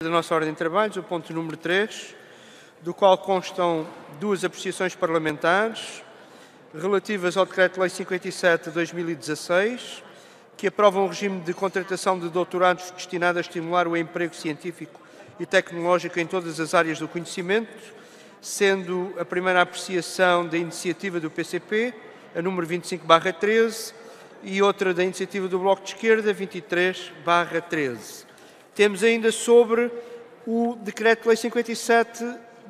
Da nossa ordem de trabalhos, o ponto número 3, do qual constam duas apreciações parlamentares relativas ao Decreto-Lei 57 de 2016, que aprovam o regime de contratação de doutorados destinado a estimular o emprego científico e tecnológico em todas as áreas do conhecimento, sendo a primeira apreciação da iniciativa do PCP, a número 25/13, e outra da iniciativa do Bloco de Esquerda, 23/13. Temos ainda sobre o Decreto-Lei 57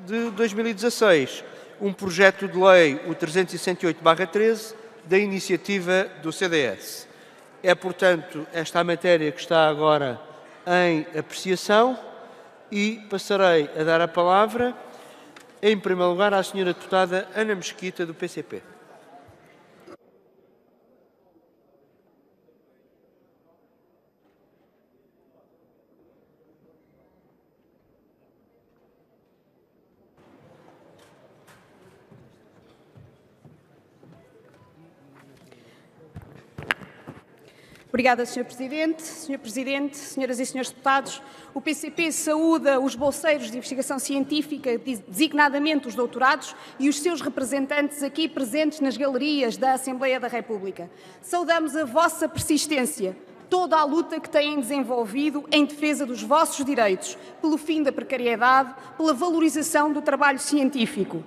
de 2016, um projeto de lei, o 368/13, da iniciativa do CDS. É, portanto, esta a matéria que está agora em apreciação e passarei a dar a palavra, em primeiro lugar, à senhora deputada Ana Mesquita, do PCP. Obrigada, Sr. Presidente. Sr. Presidente, senhoras e senhores deputados, o PCP saúda os bolseiros de investigação científica, designadamente os doutorados, e os seus representantes aqui presentes nas galerias da Assembleia da República. Saudamos a vossa persistência, toda a luta que têm desenvolvido em defesa dos vossos direitos, pelo fim da precariedade, pela valorização do trabalho científico.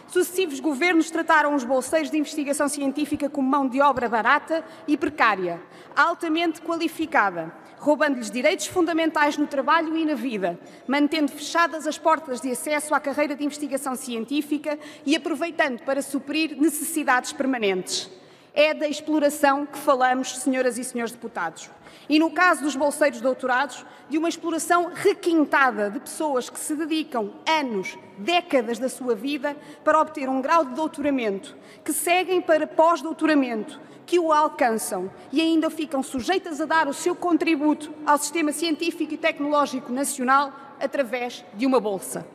Sucessivos governos trataram os bolseiros de investigação científica como mão de obra barata e precária, altamente qualificada, roubando-lhes direitos fundamentais no trabalho e na vida, mantendo fechadas as portas de acesso à carreira de investigação científica e aproveitando para suprir necessidades permanentes. É da exploração que falamos, senhoras e senhores deputados. E no caso dos bolseiros doutorados, de uma exploração requintada de pessoas que se dedicam anos, décadas da sua vida para obter um grau de doutoramento, que seguem para pós-doutoramento, que o alcançam e ainda ficam sujeitas a dar o seu contributo ao sistema científico e tecnológico nacional através de uma bolsa.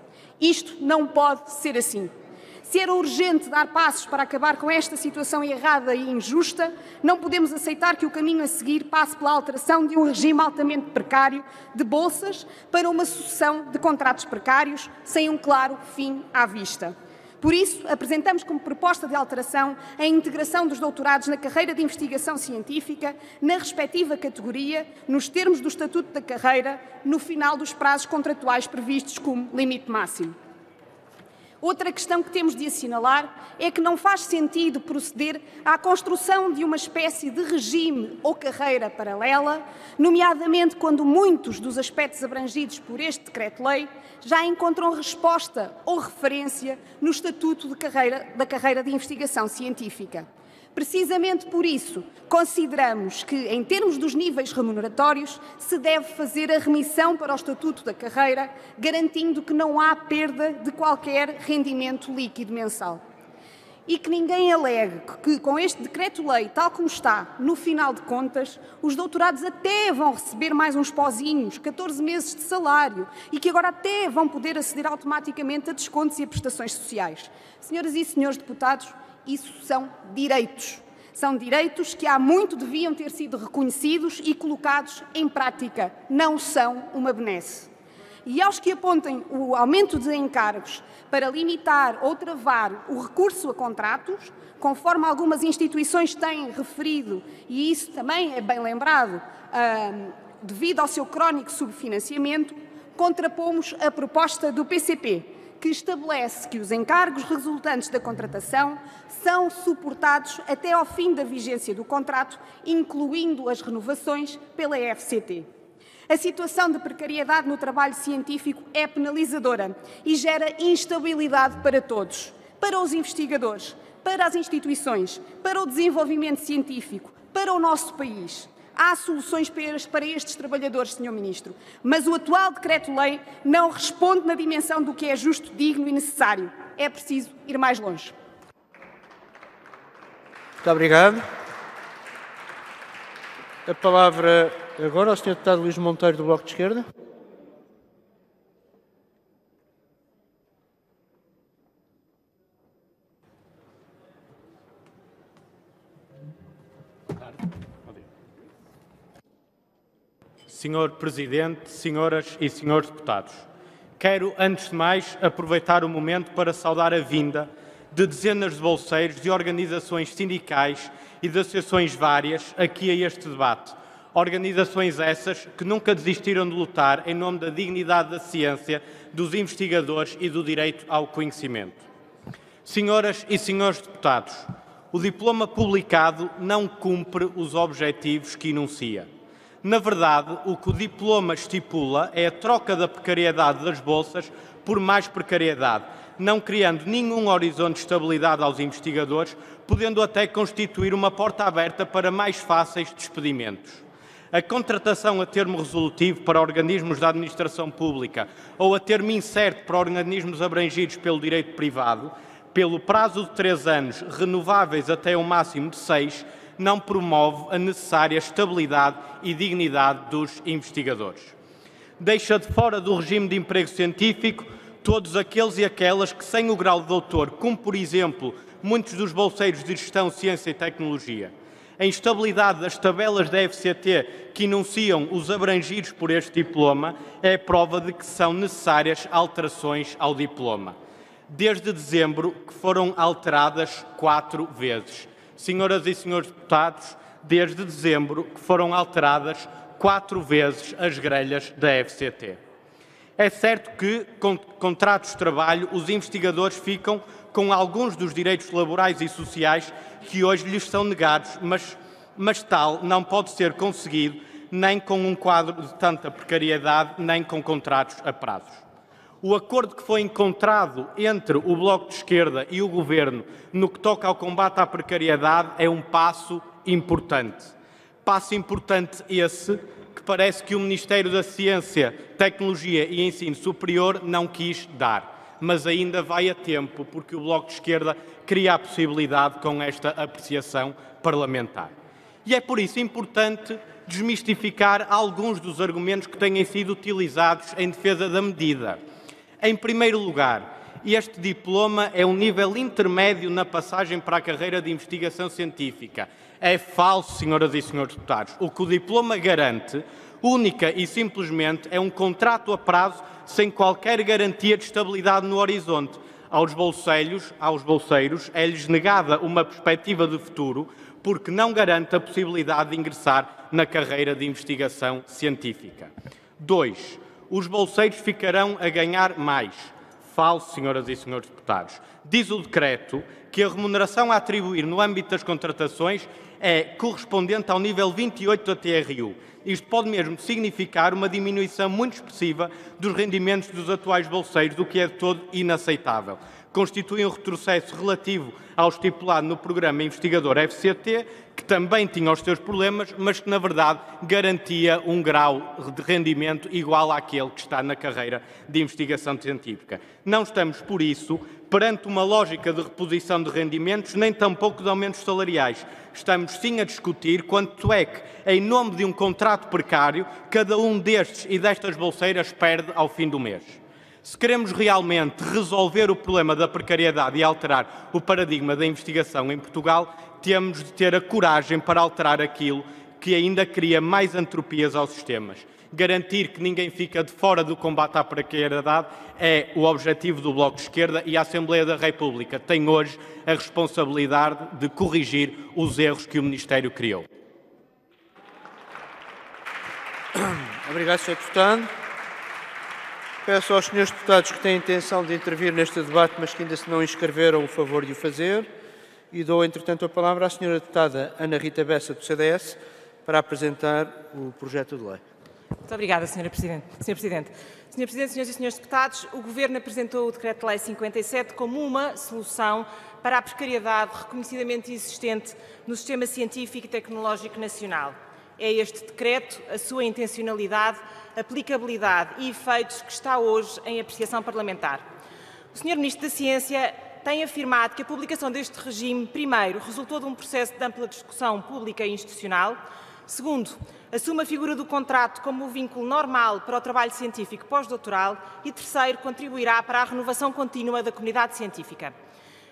Isto não pode ser assim. Se era urgente dar passos para acabar com esta situação errada e injusta, não podemos aceitar que o caminho a seguir passe pela alteração de um regime altamente precário de bolsas para uma sucessão de contratos precários sem um claro fim à vista. Por isso, apresentamos como proposta de alteração a integração dos doutorados na carreira de investigação científica, na respectiva categoria, nos termos do Estatuto da Carreira, no final dos prazos contratuais previstos como limite máximo. Outra questão que temos de assinalar é que não faz sentido proceder à construção de uma espécie de regime ou carreira paralela, nomeadamente quando muitos dos aspectos abrangidos por este decreto-lei já encontram resposta ou referência no Estatuto da Carreira de Investigação Científica. Precisamente por isso, consideramos que, em termos dos níveis remuneratórios, se deve fazer a remissão para o Estatuto da Carreira, garantindo que não há perda de qualquer rendimento líquido mensal. E que ninguém alegue que, com este decreto-lei, tal como está, no final de contas, os doutorados até vão receber mais uns pozinhos, 14 meses de salário, e que agora até vão poder aceder automaticamente a descontos e a prestações sociais. Senhoras e senhores deputados, isso são direitos. São direitos que há muito deviam ter sido reconhecidos e colocados em prática. Não são uma benesse. E aos que apontem o aumento de encargos para limitar ou travar o recurso a contratos, conforme algumas instituições têm referido, e isso também é bem lembrado, devido ao seu crónico subfinanciamento, contrapomos a proposta do PCP, que estabelece que os encargos resultantes da contratação são suportados até ao fim da vigência do contrato, incluindo as renovações pela FCT. A situação de precariedade no trabalho científico é penalizadora e gera instabilidade para todos, para os investigadores, para as instituições, para o desenvolvimento científico, para o nosso país. Há soluções para estes trabalhadores, Sr. Ministro, mas o atual decreto-lei não responde na dimensão do que é justo, digno e necessário. É preciso ir mais longe. Muito obrigado. A palavra agora ao Sr. Deputado Luís Monteiro, do Bloco de Esquerda. Senhor Presidente, senhoras e senhores deputados, quero, antes de mais, aproveitar o momento para saudar a vinda de dezenas de bolseiros de organizações sindicais e de associações várias aqui a este debate. Organizações essas que nunca desistiram de lutar em nome da dignidade da ciência, dos investigadores e do direito ao conhecimento. Senhoras e senhores deputados, o diploma publicado não cumpre os objetivos que enuncia. Na verdade, o que o diploma estipula é a troca da precariedade das bolsas por mais precariedade, não criando nenhum horizonte de estabilidade aos investigadores, podendo até constituir uma porta aberta para mais fáceis despedimentos. A contratação a termo resolutivo para organismos da administração pública ou a termo incerto para organismos abrangidos pelo direito privado, pelo prazo de 3 anos, renováveis até um máximo de 6, não promove a necessária estabilidade e dignidade dos investigadores. Deixa de fora do regime de emprego científico todos aqueles e aquelas que, sem o grau de doutor, como, por exemplo, muitos dos bolseiros de Gestão, Ciência e Tecnologia. A instabilidade das tabelas da FCT que enunciam os abrangidos por este diploma é prova de que são necessárias alterações ao diploma. Desde dezembro que foram alteradas 4 vezes. Senhoras e senhores deputados, desde dezembro que foram alteradas 4 vezes as grelhas da FCT. É certo que, com contratos de trabalho, os investigadores ficam com alguns dos direitos laborais e sociais que hoje lhes são negados, mas tal não pode ser conseguido nem com um quadro de tanta precariedade, nem com contratos a prazos. O acordo que foi encontrado entre o Bloco de Esquerda e o Governo no que toca ao combate à precariedade é um passo importante. Passo importante esse que parece que o Ministério da Ciência, Tecnologia e Ensino Superior não quis dar, mas ainda vai a tempo porque o Bloco de Esquerda cria a possibilidade com esta apreciação parlamentar. E é por isso importante desmistificar alguns dos argumentos que têm sido utilizados em defesa da medida. Em primeiro lugar, este diploma é um nível intermédio na passagem para a carreira de investigação científica. É falso, senhoras e senhores deputados. O que o diploma garante, única e simplesmente, é um contrato a prazo sem qualquer garantia de estabilidade no horizonte. Aos bolseiros é-lhes negada uma perspectiva de futuro porque não garante a possibilidade de ingressar na carreira de investigação científica. 2. Os bolseiros ficarão a ganhar mais. Falso, senhoras e senhores deputados. Diz o decreto que a remuneração a atribuir no âmbito das contratações é correspondente ao nível 28 da TRU. Isto pode mesmo significar uma diminuição muito expressiva dos rendimentos dos atuais bolseiros, o que é de todo inaceitável. Constitui um retrocesso relativo ao estipulado no programa investigador FCT, que também tinha os seus problemas, mas que, na verdade, garantia um grau de rendimento igual àquele que está na carreira de investigação científica. Não estamos, por isso, perante uma lógica de reposição de rendimentos, nem tampouco de aumentos salariais. Estamos, sim, a discutir quanto é que, em nome de um contrato precário, cada um destes e destas bolseiras perde ao fim do mês. Se queremos realmente resolver o problema da precariedade e alterar o paradigma da investigação em Portugal, temos de ter a coragem para alterar aquilo que ainda cria mais entropias aos sistemas. Garantir que ninguém fica de fora do combate à precariedade é o objetivo do Bloco de Esquerda e a Assembleia da República tem hoje a responsabilidade de corrigir os erros que o Ministério criou. Obrigado, Sr. Deputado. Peço aos senhores deputados que têm intenção de intervir neste debate, mas que ainda se não inscreveram, o favor de o fazer. E dou, entretanto, a palavra à senhora deputada Ana Rita Bessa, do CDS, para apresentar o projeto de lei. Muito obrigada, Sr. Presidente. Sr. Presidente, senhoras e senhores deputados, o Governo apresentou o Decreto-Lei 57 como uma solução para a precariedade reconhecidamente existente no sistema científico e tecnológico nacional. É este decreto, a sua intencionalidade, aplicabilidade e efeitos que está hoje em apreciação parlamentar. O Sr. Ministro da Ciência tem afirmado que a publicação deste regime, primeiro, resultou de um processo de ampla discussão pública e institucional, segundo, assume a figura do contrato como o vínculo normal para o trabalho científico pós-doutoral e, terceiro, contribuirá para a renovação contínua da comunidade científica.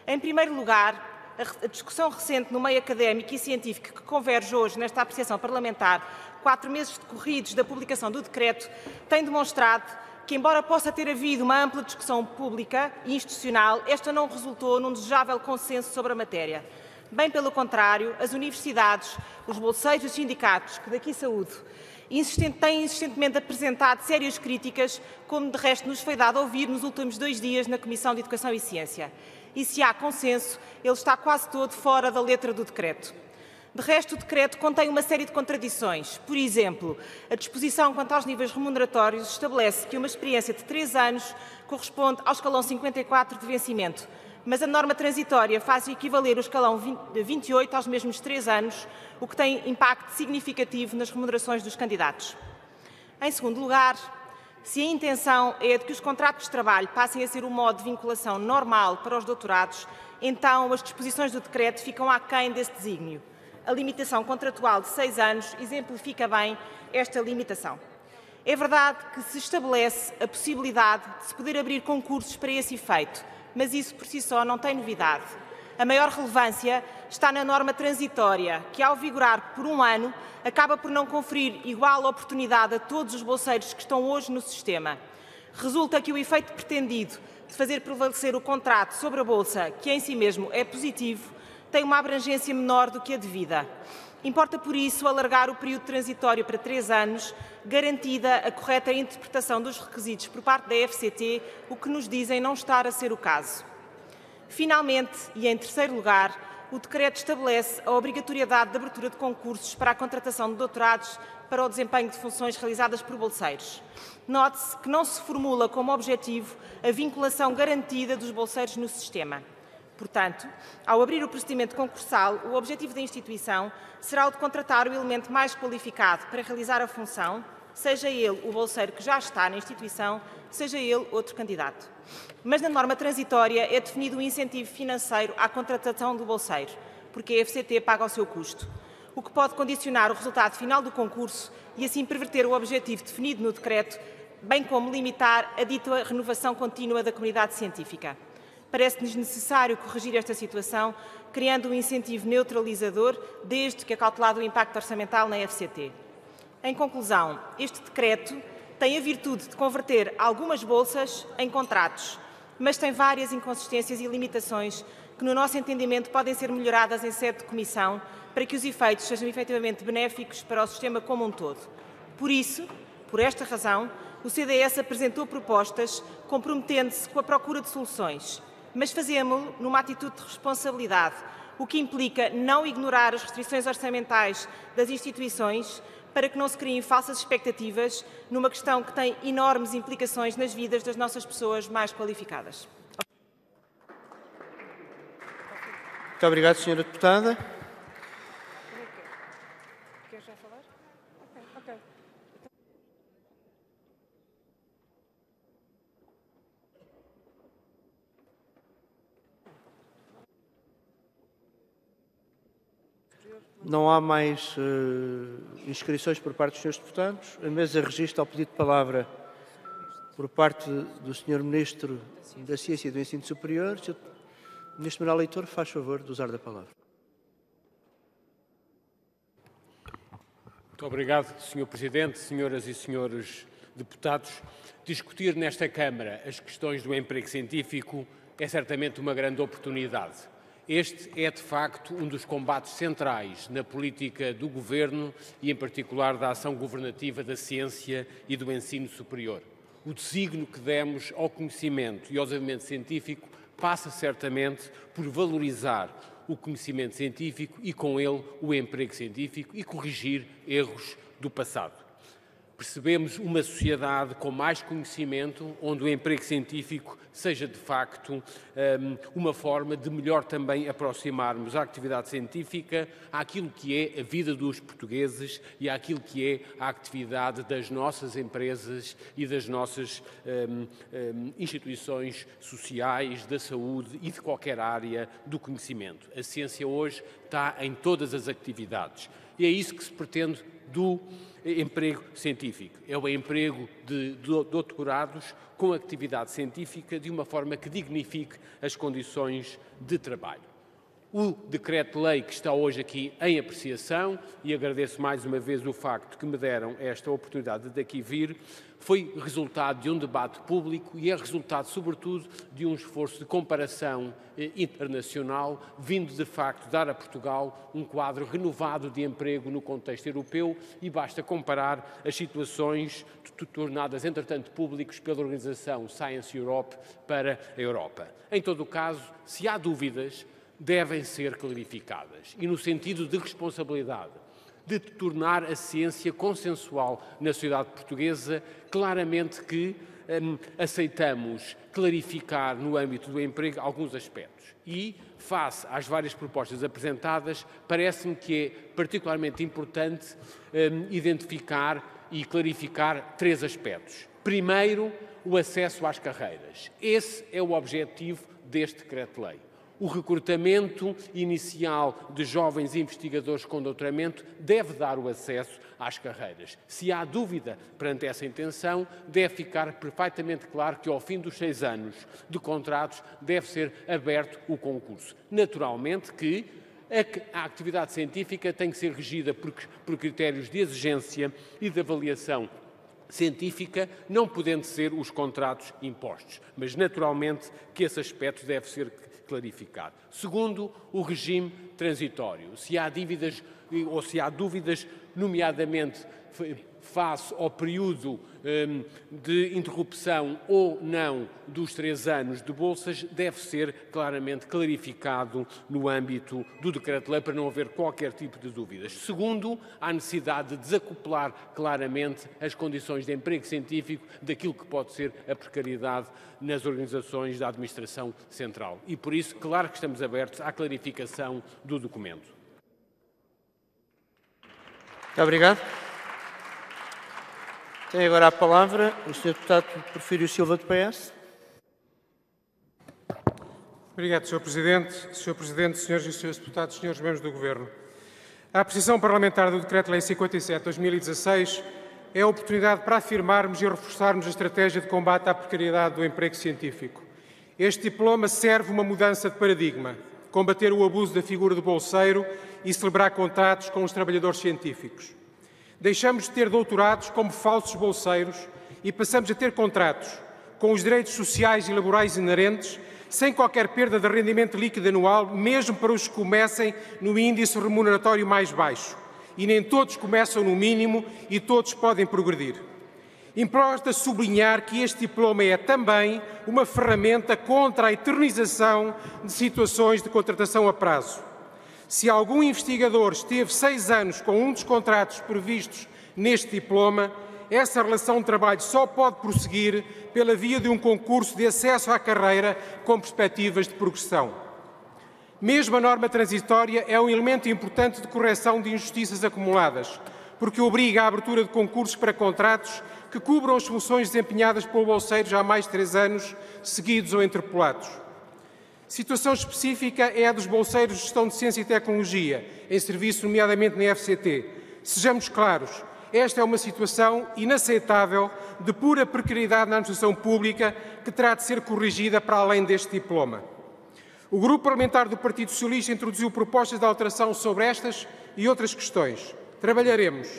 Em primeiro lugar, a discussão recente no meio académico e científico que converge hoje nesta apreciação parlamentar 4 meses decorridos da publicação do decreto tem demonstrado que, embora possa ter havido uma ampla discussão pública e institucional, esta não resultou num desejável consenso sobre a matéria. Bem pelo contrário, as universidades, os bolseiros e os sindicatos, que daqui saúdo, têm insistentemente apresentado sérias críticas, como de resto nos foi dado a ouvir nos últimos 2 dias na Comissão de Educação e Ciência. E se há consenso, ele está quase todo fora da letra do decreto. De resto, o decreto contém uma série de contradições. Por exemplo, a disposição quanto aos níveis remuneratórios estabelece que uma experiência de 3 anos corresponde ao escalão 54 de vencimento, mas a norma transitória faz equivaler o escalão 28 aos mesmos 3 anos, o que tem impacto significativo nas remunerações dos candidatos. Em segundo lugar, se a intenção é de que os contratos de trabalho passem a ser o modo de vinculação normal para os doutorados, então as disposições do decreto ficam aquém desse desígnio. A limitação contratual de 6 anos exemplifica bem esta limitação. É verdade que se estabelece a possibilidade de se poder abrir concursos para esse efeito, mas isso por si só não tem novidade. A maior relevância está na norma transitória, que ao vigorar por 1 ano, acaba por não conferir igual oportunidade a todos os bolseiros que estão hoje no sistema. Resulta que o efeito pretendido de fazer prevalecer o contrato sobre a bolsa, que em si mesmo é positivo, tem uma abrangência menor do que a devida. Importa, por isso, alargar o período transitório para 3 anos, garantida a correta interpretação dos requisitos por parte da FCT, o que nos dizem não estar a ser o caso. Finalmente, e em terceiro lugar, o decreto estabelece a obrigatoriedade de abertura de concursos para a contratação de doutorados para o desempenho de funções realizadas por bolseiros. Note-se que não se formula como objetivo a vinculação garantida dos bolseiros no sistema. Portanto, ao abrir o procedimento concursal, o objetivo da instituição será o de contratar o elemento mais qualificado para realizar a função, seja ele o bolseiro que já está na instituição, seja ele outro candidato. Mas na norma transitória é definido um incentivo financeiro à contratação do bolseiro, porque a FCT paga o seu custo, o que pode condicionar o resultado final do concurso e assim perverter o objetivo definido no decreto, bem como limitar a dita renovação contínua da comunidade científica. Parece-nos necessário corrigir esta situação, criando um incentivo neutralizador, desde que acautelado o impacto orçamental na FCT. Em conclusão, este decreto tem a virtude de converter algumas bolsas em contratos, mas tem várias inconsistências e limitações que, no nosso entendimento, podem ser melhoradas em sede de comissão para que os efeitos sejam efetivamente benéficos para o sistema como um todo. Por isso, por esta razão, o CDS apresentou propostas comprometendo-se com a procura de soluções, mas fazemos-lo numa atitude de responsabilidade, o que implica não ignorar as restrições orçamentais das instituições para que não se criem falsas expectativas numa questão que tem enormes implicações nas vidas das nossas pessoas mais qualificadas. Muito obrigado, Sra. Deputada. Quer já falar? Ok. Não há mais inscrições por parte dos Srs. Deputados. A mesa registra o pedido de palavra por parte do Sr. Ministro da Ciência e do Ensino Superior. Sr. Ministro Manuel Leitor, faz favor de usar da palavra. Muito obrigado, Sr. Presidente, senhoras e senhores deputados. Discutir nesta Câmara as questões do emprego científico é certamente uma grande oportunidade. Este é, de facto, um dos combates centrais na política do Governo e, em particular, da ação governativa da ciência e do ensino superior. O desígnio que demos ao conhecimento e ao desenvolvimento científico passa certamente por valorizar o conhecimento científico e, com ele, o emprego científico e corrigir erros do passado. Percebemos uma sociedade com mais conhecimento, onde o emprego científico seja, de facto, uma forma de melhor também aproximarmos a atividade científica àquilo que é a vida dos portugueses e àquilo que é a atividade das nossas empresas e das nossas instituições sociais, da saúde e de qualquer área do conhecimento. A ciência hoje está em todas as atividades e é isso que se pretende do emprego científico. É o emprego de doutorados com atividade científica de uma forma que dignifique as condições de trabalho. O decreto-lei que está hoje aqui em apreciação, e agradeço mais uma vez o facto que me deram esta oportunidade de daqui vir, foi resultado de um debate público e é resultado, sobretudo, de um esforço de comparação internacional, vindo de facto dar a Portugal um quadro renovado de emprego no contexto europeu, e basta comparar as situações tornadas, entretanto, públicos pela organização Science Europe para a Europa. Em todo o caso, se há dúvidas, devem ser clarificadas e no sentido de responsabilidade, de tornar a ciência consensual na sociedade portuguesa. Claramente que aceitamos clarificar no âmbito do emprego alguns aspectos e, face às várias propostas apresentadas, parece-me que é particularmente importante identificar e clarificar 3 aspectos. Primeiro, o acesso às carreiras. Esse é o objetivo deste decreto-lei. O recrutamento inicial de jovens investigadores com doutoramento deve dar o acesso às carreiras. Se há dúvida perante essa intenção, deve ficar perfeitamente claro que ao fim dos 6 anos de contratos deve ser aberto o concurso. Naturalmente que a atividade científica tem que ser regida por critérios de exigência e de avaliação científica, não podendo ser os contratos impostos, mas naturalmente que esse aspecto deve ser clarificado. Segundo, o regime transitório. Se há dívidas ou se há dúvidas, nomeadamente face ao período de interrupção ou não dos 3 anos de bolsas, deve ser claramente clarificado no âmbito do decreto-lei para não haver qualquer tipo de dúvidas. Segundo, há necessidade de desacoplar claramente as condições de emprego científico daquilo que pode ser a precariedade nas organizações da administração central. E por isso, claro que estamos abertos à clarificação do documento. Muito obrigado. Tem agora a palavra o Sr. Deputado Porfírio Silva, do PS. Obrigado, Sr. Presidente. Sr. Presidente, Senhoras e Senhores Deputados, Senhores Membros do Governo. A apreciação parlamentar do Decreto-Lei 57/2016 é a oportunidade para afirmarmos e reforçarmos a estratégia de combate à precariedade do emprego científico. Este diploma serve uma mudança de paradigma, combater o abuso da figura do bolseiro e celebrar contratos com os trabalhadores científicos. Deixamos de ter doutorados como falsos bolseiros e passamos a ter contratos com os direitos sociais e laborais inerentes, sem qualquer perda de rendimento líquido anual, mesmo para os que comecem no índice remuneratório mais baixo. E nem todos começam no mínimo e todos podem progredir. Importa sublinhar que este diploma é também uma ferramenta contra a eternização de situações de contratação a prazo. Se algum investigador esteve 6 anos com um dos contratos previstos neste diploma, essa relação de trabalho só pode prosseguir pela via de um concurso de acesso à carreira com perspectivas de progressão. Mesmo a norma transitória é um elemento importante de correção de injustiças acumuladas, porque obriga à abertura de concursos para contratos que cubram as funções desempenhadas por bolseiros há mais de 3 anos seguidos ou interpolados. Situação específica é a dos bolseiros de Gestão de Ciência e Tecnologia, em serviço nomeadamente na FCT. Sejamos claros, esta é uma situação inaceitável de pura precariedade na administração pública que terá de ser corrigida para além deste diploma. O Grupo Parlamentar do Partido Socialista introduziu propostas de alteração sobre estas e outras questões. Trabalharemos,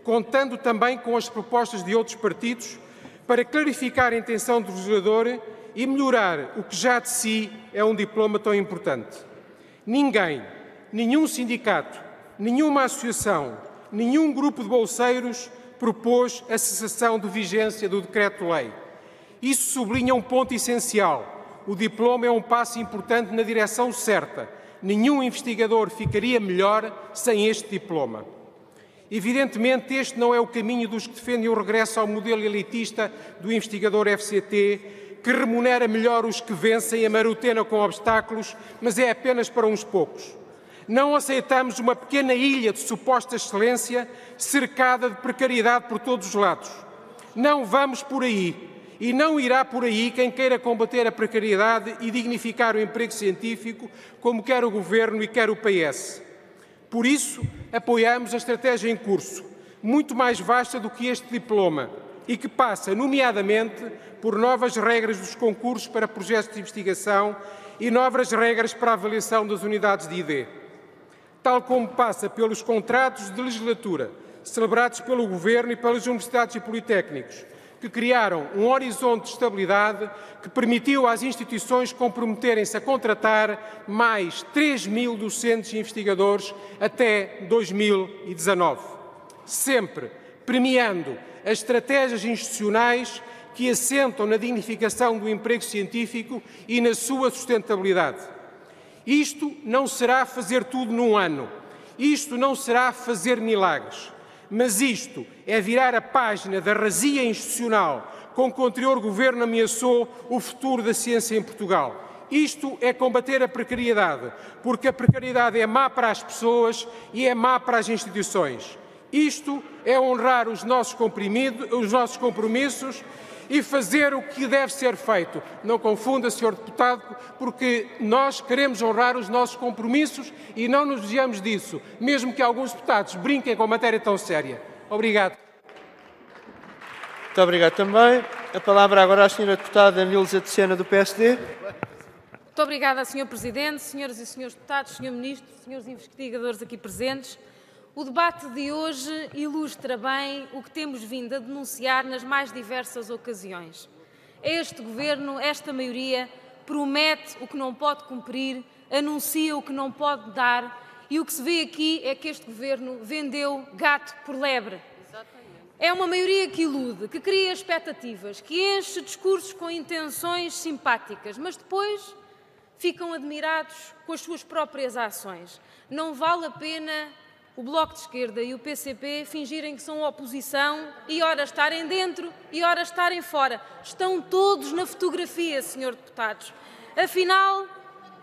contando também com as propostas de outros partidos, para clarificar a intenção do legislador e melhorar o que já de si é um diploma tão importante. Ninguém, nenhum sindicato, nenhuma associação, nenhum grupo de bolseiros propôs a cessação de vigência do Decreto-Lei. Isso sublinha um ponto essencial. O diploma é um passo importante na direção certa. Nenhum investigador ficaria melhor sem este diploma. Evidentemente, este não é o caminho dos que defendem o regresso ao modelo elitista do investigador FCT, que remunera melhor os que vencem a marotena com obstáculos, mas é apenas para uns poucos. Não aceitamos uma pequena ilha de suposta excelência cercada de precariedade por todos os lados. Não vamos por aí e não irá por aí quem queira combater a precariedade e dignificar o emprego científico, como quer o Governo e quer o PS. Por isso, apoiamos a estratégia em curso, muito mais vasta do que este diploma, e que passa, nomeadamente, por novas regras dos concursos para projetos de investigação e novas regras para a avaliação das unidades de ID. Tal como passa pelos contratos de legislatura celebrados pelo Governo e pelas universidades e politécnicos, que criaram um horizonte de estabilidade que permitiu às instituições comprometerem-se a contratar mais 3.000 docentes e investigadores até 2019, sempre premiando as estratégias institucionais que assentam na dignificação do emprego científico e na sua sustentabilidade. Isto não será fazer tudo num ano, isto não será fazer milagres, mas isto é virar a página da razia institucional com que o anterior Governo ameaçou o futuro da ciência em Portugal. Isto é combater a precariedade, porque a precariedade é má para as pessoas e é má para as instituições. Isto é honrar os nossos compromissos e fazer o que deve ser feito. Não confunda, Sr. Deputado, porque nós queremos honrar os nossos compromissos e não nos desviamos disso, mesmo que alguns deputados brinquem com matéria tão séria. Obrigado. Muito obrigado também. A palavra agora à Sra. Deputada Nilza de Sena, do PSD. Muito obrigada, Sr. Presidente, Senhoras e Senhores Deputados, Sr. Ministro, Senhores investigadores aqui presentes. O debate de hoje ilustra bem o que temos vindo a denunciar nas mais diversas ocasiões. Este Governo, esta maioria, promete o que não pode cumprir, anuncia o que não pode dar e o que se vê aqui é que este Governo vendeu gato por lebre. É uma maioria que ilude, que cria expectativas, que enche discursos com intenções simpáticas, mas depois ficam admirados com as suas próprias ações. Não vale a pena o Bloco de Esquerda e o PCP fingirem que são oposição e ora estarem dentro e ora estarem fora. Estão todos na fotografia, Sr. Deputados. Afinal,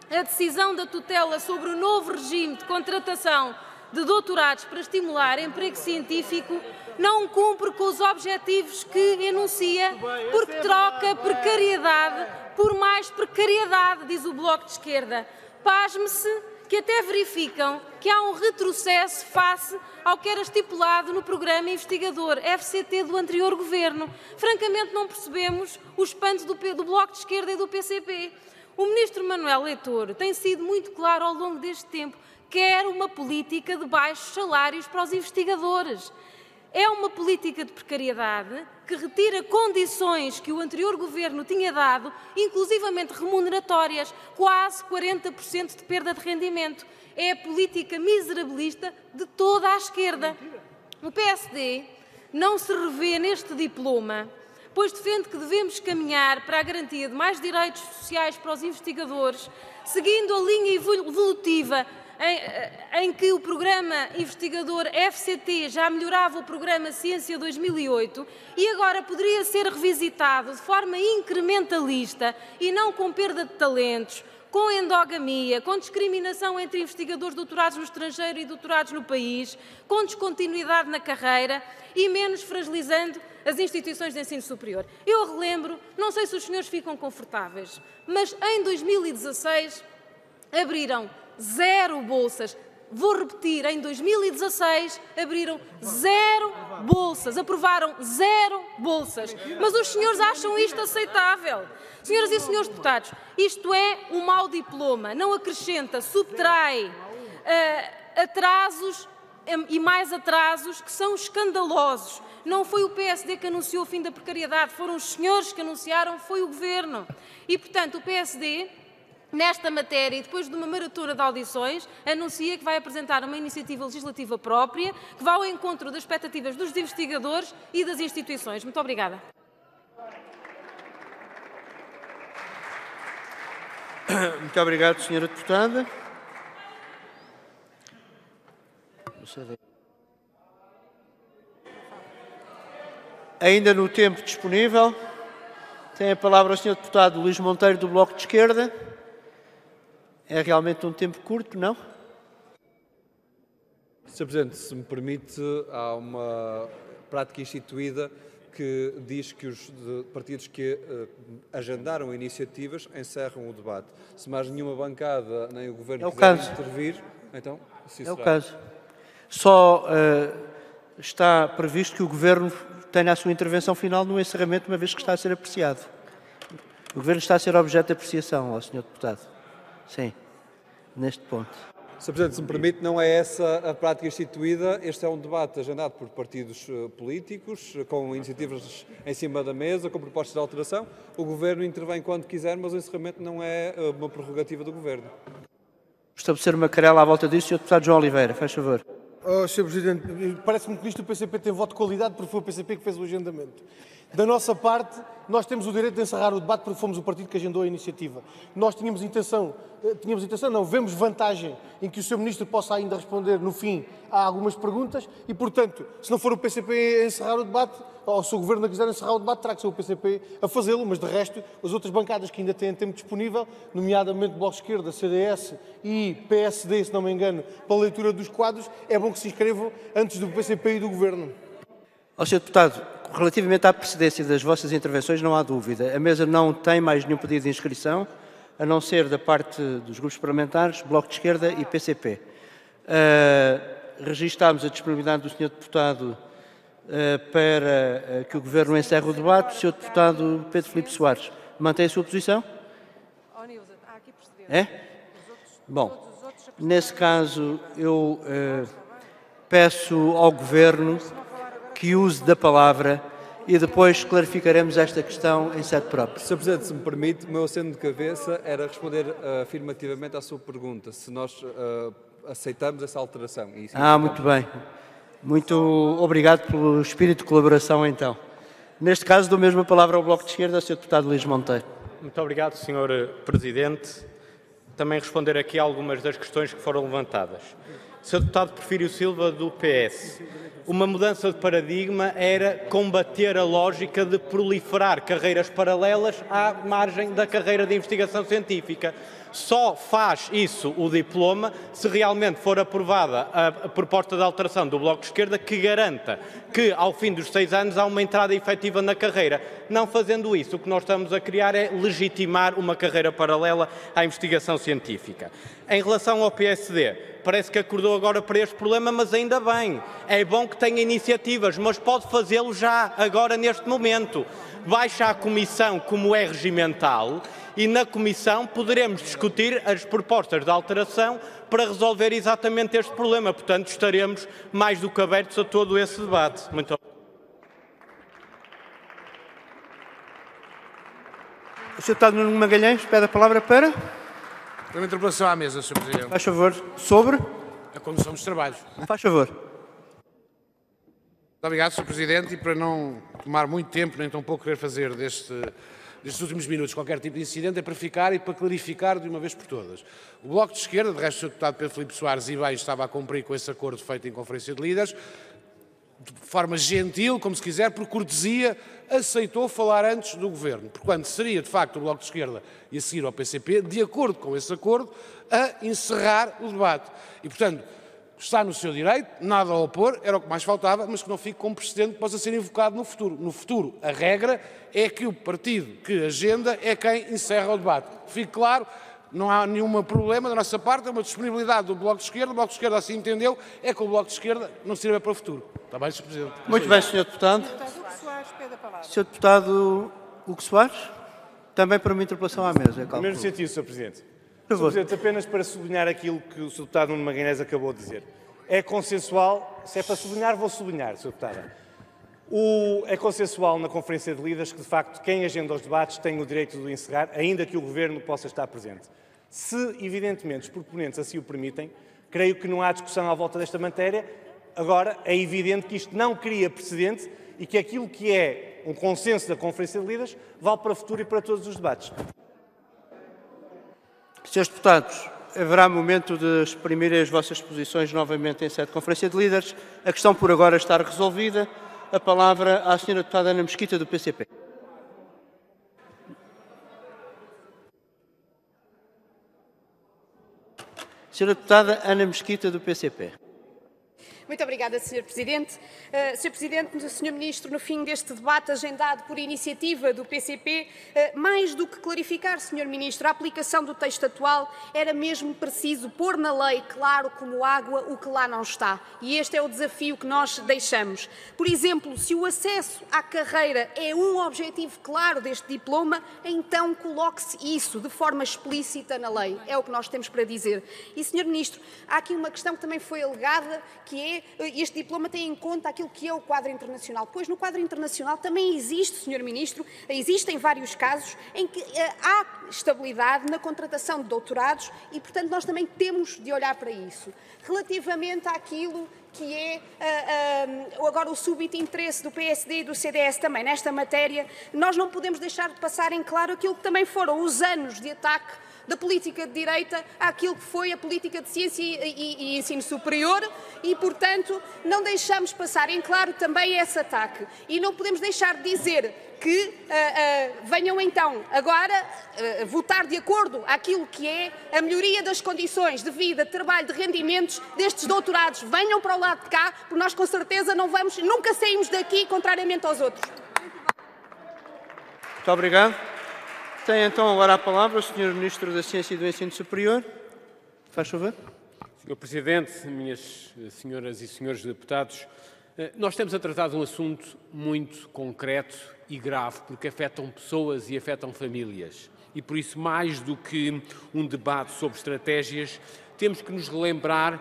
a decisão da tutela sobre o novo regime de contratação de doutorados para estimular emprego científico não cumpre com os objetivos que enuncia, porque troca precariedade por mais precariedade, diz o Bloco de Esquerda. Pasme-se que até verificam que há um retrocesso face ao que era estipulado no programa investigador FCT do anterior Governo. Francamente, não percebemos o espanto do Bloco de Esquerda e do PCP. O Ministro Manuel Leitor tem sido muito claro ao longo deste tempo: quer uma política de baixos salários para os investigadores. É uma política de precariedade que retira condições que o anterior Governo tinha dado, inclusivamente remuneratórias, quase 40% de perda de rendimento. É a política miserabilista de toda a esquerda. O PSD não se revê neste diploma, pois defende que devemos caminhar para a garantia de mais direitos sociais para os investigadores, seguindo a linha evolutiva em que o programa investigador FCT já melhorava o programa Ciência 2008 e agora poderia ser revisitado de forma incrementalista e não com perda de talentos, com endogamia, com discriminação entre investigadores doutorados no estrangeiro e doutorados no país, com descontinuidade na carreira e menos fragilizando as instituições de ensino superior. Eu relembro, não sei se os senhores ficam confortáveis, mas em 2016 abriram 0 bolsas. Vou repetir, em 2016 abriram 0 bolsas, aprovaram 0 bolsas. Mas os senhores acham isto aceitável? Senhoras e senhores deputados, isto é um mau diploma, não acrescenta, subtrai atrasos e mais atrasos que são escandalosos. Não foi o PSD que anunciou o fim da precariedade, foram os senhores que anunciaram, foi o Governo. E, portanto, o PSD, nesta matéria, e depois de uma maratona de audições, anuncia que vai apresentar uma iniciativa legislativa própria, que vai ao encontro das expectativas dos investigadores e das instituições. Muito obrigada. Muito obrigado, Sra. Deputada. Ainda no tempo disponível, tem a palavra o Sr. Deputado Luís Monteiro, do Bloco de Esquerda. É realmente um tempo curto, não? Sr. Presidente, se me permite, há uma prática instituída que diz que os partidos que agendaram iniciativas encerram o debate. Se mais nenhuma bancada nem o Governo quiser intervir, então assim será. É o caso. Só está previsto que o Governo tenha a sua intervenção final no encerramento, uma vez que está a ser apreciado. O Governo está a ser objeto de apreciação ao Sr. Deputado. Sim, neste ponto. Sr. Presidente, se me permite, não é essa a prática instituída. Este é um debate agendado por partidos políticos, com iniciativas em cima da mesa, com propostas de alteração. O Governo intervém quando quiser, mas o encerramento não é uma prerrogativa do Governo. Estabelecer uma querela à volta disso, Sr. Deputado João Oliveira, faz favor. Sr. Presidente, parece-me que nisto o PCP tem voto de qualidade porque foi o PCP que fez o agendamento. Da nossa parte, nós temos o direito de encerrar o debate porque fomos o partido que agendou a iniciativa. Nós vemos vantagem em que o Sr. Ministro possa ainda responder no fim a algumas perguntas e, portanto, se não for o PCP a encerrar o debate, ou se o Governo não quiser encerrar o debate, terá que ser o PCP a fazê-lo, mas de resto, as outras bancadas que ainda têm tempo disponível, nomeadamente Bloco de Esquerda, CDS e PSD, se não me engano, para a leitura dos quadros, é bom que se inscrevam antes do PCP e do Governo. Ao Sr. Deputado, relativamente à precedência das vossas intervenções, não há dúvida. A mesa não tem mais nenhum pedido de inscrição, a não ser da parte dos grupos parlamentares, Bloco de Esquerda e PCP. Registámos a disponibilidade do Sr. Deputado para que o Governo encerre o debate. O Sr. Deputado Pedro Filipe Soares, mantém a sua posição? É? Bom, nesse caso, eu peço ao Governo que use da palavra e depois clarificaremos esta questão em sede própria. Sr. Presidente, se me permite, o meu aceno de cabeça era responder afirmativamente à sua pergunta, se nós aceitamos essa alteração. Muito bem. Muito obrigado pelo espírito de colaboração, então. Neste caso, dou mesmo a palavra ao Bloco de Esquerda, ao Sr. Deputado Luís Monteiro. Muito obrigado, Sr. Presidente. Também responder aqui a algumas das questões que foram levantadas. Sr. Deputado Porfírio Silva, do PS. Uma mudança de paradigma era combater a lógica de proliferar carreiras paralelas à margem da carreira de investigação científica. Só faz isso o diploma se realmente for aprovada a proposta de alteração do Bloco de Esquerda que garanta que, ao fim dos 6 anos, há uma entrada efetiva na carreira. Não fazendo isso, o que nós estamos a criar é legitimar uma carreira paralela à investigação científica. Em relação ao PSD, parece que acordou agora para este problema, mas ainda bem. É bom que tenha iniciativas, mas pode fazê-lo já, agora, neste momento. Baixa à Comissão como é regimental e na Comissão poderemos discutir as propostas de alteração para resolver exatamente este problema. Portanto, estaremos mais do que abertos a todo esse debate. Muito obrigado. O Sr. Deputado Nuno Magalhães pede a palavra para... Uma interpelação à mesa, Sr. Presidente. Faz favor. Sobre? A condução dos trabalhos. Faz favor. Muito obrigado, Sr. Presidente, e para não tomar muito tempo, nem tão pouco querer fazer destes últimos minutos qualquer tipo de incidente, é para ficar e para clarificar de uma vez por todas. O Bloco de Esquerda, de resto o Sr. Deputado Pedro Filipe Soares, e bem, estava a cumprir com esse acordo feito em Conferência de Líderes, de forma gentil, como se quiser, por cortesia, aceitou falar antes do Governo, porquanto seria, de facto, o Bloco de Esquerda e a seguir ao PCP, de acordo com esse acordo, a encerrar o debate. E, portanto, está no seu direito, nada a opor, era o que mais faltava, mas que não fique como precedente que possa ser invocado no futuro. No futuro, a regra é que o partido que agenda é quem encerra o debate. Fique claro, não há nenhum problema da nossa parte, é uma disponibilidade do Bloco de Esquerda, o Bloco de Esquerda assim entendeu, é que o Bloco de Esquerda não sirva para o futuro. Está bem, Sr. Presidente? Muito bem, Sr. Deputado. Sr. Deputado Hugo Soares, também para uma interpelação à mesa. No mesmo sentido, Sr. Presidente. Sr. Presidente, apenas para sublinhar aquilo que o Sr. Deputado Nuno Magalhães acabou de dizer. É consensual, se é para sublinhar, vou sublinhar, Sr. Deputado. É consensual na Conferência de Líderes que, de facto, quem agenda os debates tem o direito de o encerrar, ainda que o Governo possa estar presente. Se, evidentemente, os proponentes assim o permitem, creio que não há discussão à volta desta matéria. Agora, é evidente que isto não cria precedente e que aquilo que é um consenso da Conferência de Líderes vale para o futuro e para todos os debates. Senhores deputados, haverá momento de exprimirem as vossas posições novamente em sede de Conferência de Líderes. A questão por agora está resolvida. A palavra à Sra. Deputada Ana Mesquita, do PCP. Sra. Deputada Ana Mesquita, do PCP. Muito obrigada, Sr. Presidente. Sr. Presidente, Sr. Ministro, no fim deste debate agendado por iniciativa do PCP, mais do que clarificar, Sr. Ministro, a aplicação do texto atual, era mesmo preciso pôr na lei, claro como água, o que lá não está. E este é o desafio que nós deixamos. Por exemplo, se o acesso à carreira é um objetivo claro deste diploma, então coloque-se isso de forma explícita na lei. É o que nós temos para dizer. E, Sr. Ministro, há aqui uma questão que também foi alegada, que é este diploma tem em conta aquilo que é o quadro internacional. Pois no quadro internacional também existe, Sr. Ministro, existem vários casos em que há estabilidade na contratação de doutorados e, portanto, nós também temos de olhar para isso. Relativamente àquilo que é agora o súbito interesse do PSD e do CDS também nesta matéria, nós não podemos deixar de passar em claro aquilo que também foram os anos de ataque da política de direita àquilo que foi a política de ciência e ensino superior e, portanto, não deixamos passar em claro também esse ataque. E não podemos deixar de dizer que venham então agora votar de acordo àquilo que é a melhoria das condições de vida, de trabalho, de rendimentos destes doutorados. Venham para o lado de cá, porque nós com certeza nunca saímos daqui contrariamente aos outros. Muito obrigado. Tem então agora a palavra o Sr. Ministro da Ciência e do Ensino Superior. Faz favor. Sr. Presidente, minhas senhoras e senhores deputados, nós estamos a tratar de um assunto muito concreto e grave, porque afetam pessoas e afetam famílias. E por isso, mais do que um debate sobre estratégias, temos que nos relembrar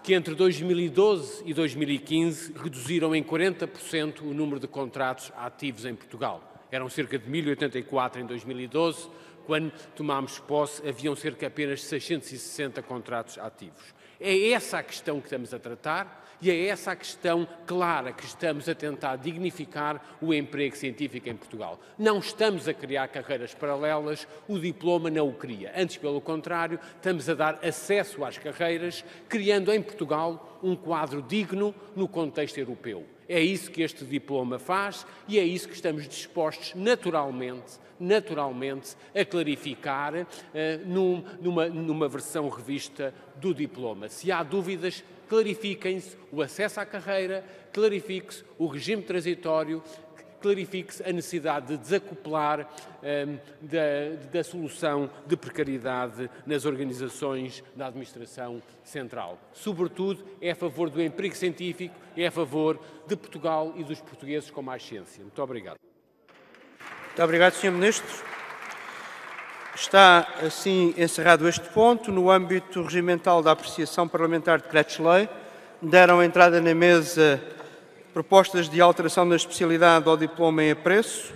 que entre 2012 e 2015 reduziram em 40% o número de contratos ativos em Portugal. Eram cerca de 1.084 em 2012, quando tomámos posse haviam cerca apenas de 660 contratos ativos. É essa a questão que estamos a tratar e é essa a questão clara que estamos a tentar dignificar o emprego científico em Portugal. Não estamos a criar carreiras paralelas, o diploma não o cria. Antes, pelo contrário, estamos a dar acesso às carreiras, criando em Portugal um quadro digno no contexto europeu. É isso que este diploma faz e é isso que estamos dispostos naturalmente a clarificar numa versão revista do diploma. Se há dúvidas, clarifiquem-se o acesso à carreira, clarifique-se o regime transitório, clarifique-se a necessidade de desacoplar da solução de precariedade nas organizações da administração central. Sobretudo, é a favor do emprego científico, é a favor de Portugal e dos portugueses com mais ciência. Muito obrigado. Muito obrigado, Sr. Ministro. Está assim encerrado este ponto. No âmbito regimental da apreciação parlamentar de decretos-lei, deram entrada na mesa propostas de alteração da especialidade ao diploma em apreço,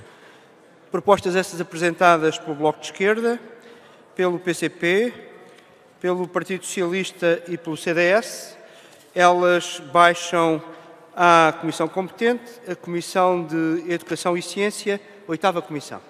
propostas essas apresentadas pelo Bloco de Esquerda, pelo PCP, pelo Partido Socialista e pelo CDS. Elas baixam à Comissão competente, a Comissão de Educação e Ciência, 8ª Comissão.